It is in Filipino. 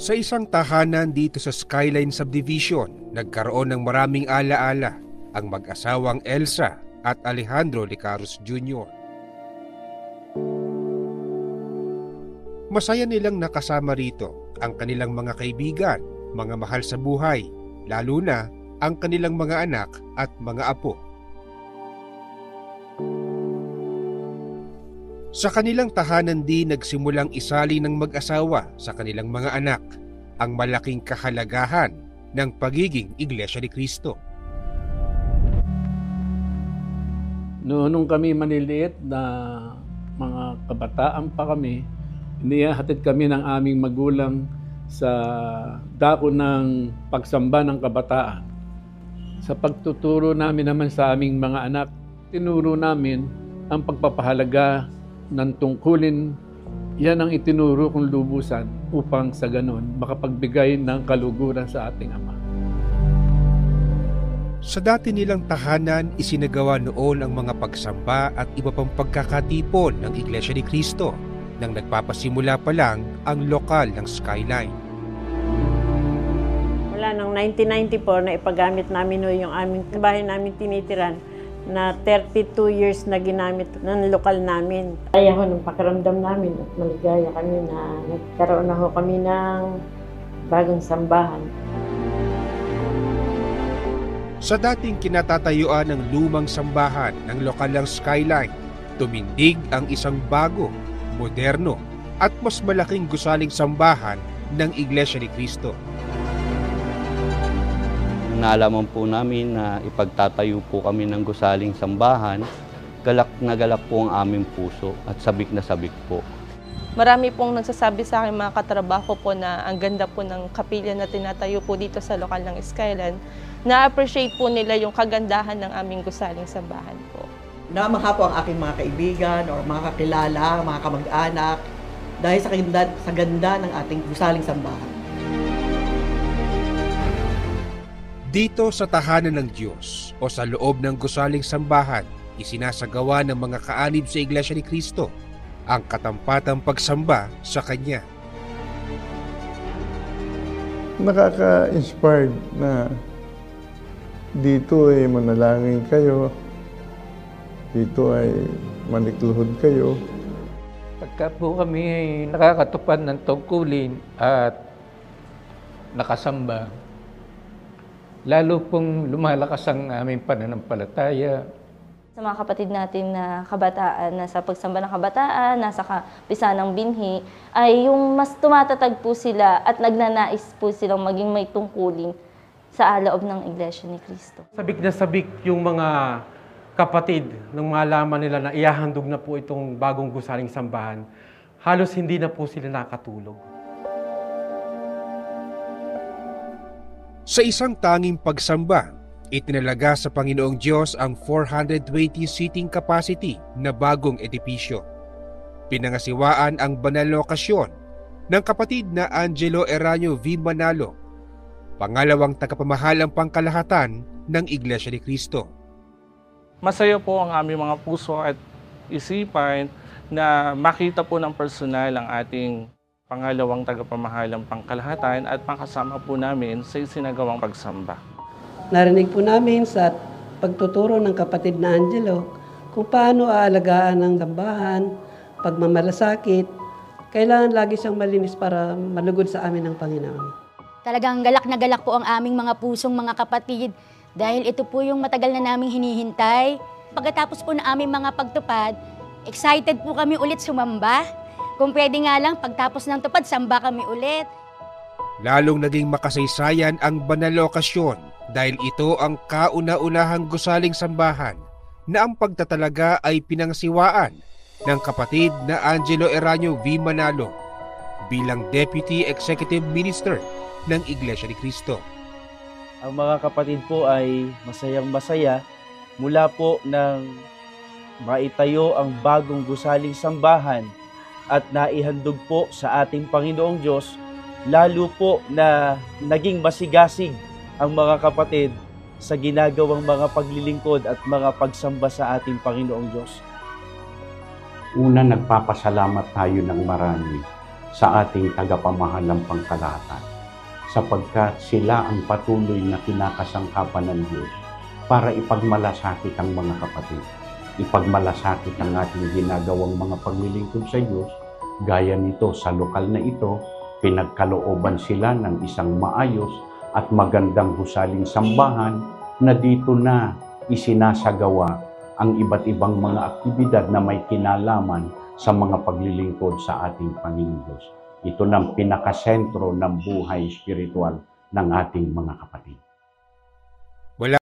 Sa isang tahanan dito sa Skyline Subdivision, nagkaroon ng maraming alaala ang mag-asawang Elsa at Alejandro Licaros Jr. Masaya nilang nakasama rito ang kanilang mga kaibigan, mga mahal sa buhay, lalo na ang kanilang mga anak at mga apo. Sa kanilang tahanan din nagsimulang isali ng mag-asawa sa kanilang mga anak ang malaking kahalagahan ng pagiging Iglesia ni Cristo. Noong kami maniliit na mga kabataan pa kami, inihahatid kami ng aming magulang sa dako ng pagsamba ng kabataan. Sa pagtuturo namin naman sa aming mga anak, tinuro namin ang pagpapahalaga ng tungkulin. Yan ang itinuro kong lubusan upang sa ganon makapagbigay ng kaluguran sa ating Ama. Sa dati nilang tahanan, isinagawa noon ang mga pagsamba at iba pang pagkakatipon ng Iglesia ni Cristo nang nagpapasimula pa lang ang lokal ng Skyline. Mula noong 1994 na ipagamit namin yung aming bahay namin tinitiran na 32 years na ginamit ng lokal namin. Kaya ho ng pakiramdam namin at maligaya kami na nagkaroon na ho kami ng bagong sambahan. Sa dating kinatatayuan ng lumang sambahan ng lokal ng Skyline, tumindig ang isang bago, moderno at mas malaking gusaling sambahan ng Iglesia ni Cristo. Naalaman po namin na ipagtatayo po kami ng gusaling sambahan, galak na galak po ang aming puso at sabik na sabik po. Marami pong nagsasabi sa akin mga katrabaho po na ang ganda po ng kapilya na tinatayo po dito sa lokal ng Skyline. Na-appreciate po nila yung kagandahan ng aming gusaling sambahan po. Namangha po ang aking mga kaibigan o mga kakilala, mga kamag-anak dahil sa ganda ng ating gusaling sambahan. Dito sa tahanan ng Diyos o sa loob ng gusaling sambahan, isinasagawa ng mga kaanib sa Iglesia ni Cristo ang katampatang pagsamba sa Kanya. Nakaka-inspired na dito ay manalangin kayo, dito ay manikluhod kayo. Pagka po kami ay nakakatupad ng tungkulin at nakasamba, lalo pong lumalakas ang aming pananampalataya. Sa mga kapatid natin na kabataan, nasa pagsamba ng kabataan, nasa kabisa ng binhi, ay yung mas tumatatag po sila at nagnanais po silang maging may tungkulin sa loob ng Iglesia ni Cristo. Sabik na sabik yung mga kapatid nung malaman nila na ihahandog na po itong bagong gusaling sambahan, halos hindi na po sila nakatulog. Sa isang tanging pagsamba, itinalaga sa Panginoong Diyos ang 420 seating capacity na bagong edipisyo. Pinangasiwaan ang banal na okasyon ng kapatid na Angelo Eraño V. Manalo, pangalawang tagapamahalang pangkalahatan ng Iglesia ni Cristo. Masaya po ang aming mga puso at isipan na makita po ng personal ang ating pangalawang tagapamahalang pangkalahatan at makasama po namin sa isinagawang pagsamba. Narinig po namin sa pagtuturo ng kapatid na Angelo kung paano aalagaan ang sambahan, pagmamalasakit. Kailangan lagi siyang malinis para malugod sa amin ng Panginoon. Talagang galak na galak po ang aming mga pusong mga kapatid dahil ito po yung matagal na naming hinihintay. Pagkatapos po na aming mga pagtupad, excited po kami ulit sumamba. Kung pwede nga lang, pagtapos ng tupad, samba kami ulit. Lalong naging makasaysayan ang banal na okasyon dahil ito ang kauna-unahang gusaling sambahan na ang pagtatalaga ay pinangasiwaan ng kapatid na Angelo Eraño V. Manalo bilang Deputy Executive Minister ng Iglesia ni Cristo. Ang mga kapatid po ay masayang-masaya mula po nang maitayo ang bagong gusaling sambahan at naihandog po sa ating Panginoong Diyos, lalo po na naging masigasig ang mga kapatid sa ginagawang mga paglilingkod at mga pagsamba sa ating Panginoong Diyos. Una, nagpapasalamat tayo ng marami sa ating tagapamahalang pangkalahatan, sapagkat sila ang patuloy na kinakasangkapan ng Diyos para ipagmalasakit ang mga kapatid, ipagmalasakit ang ating ginagawang mga paglilingkod sa Diyos. Gaya nito sa lokal na ito, pinagkalooban sila ng isang maayos at magandang gusaling sambahan na dito na isinasagawa ang iba't ibang mga aktibidad na may kinalaman sa mga paglilingkod sa ating Panginoon Diyos. Ito ng pinakasentro ng buhay espiritual ng ating mga kapatid.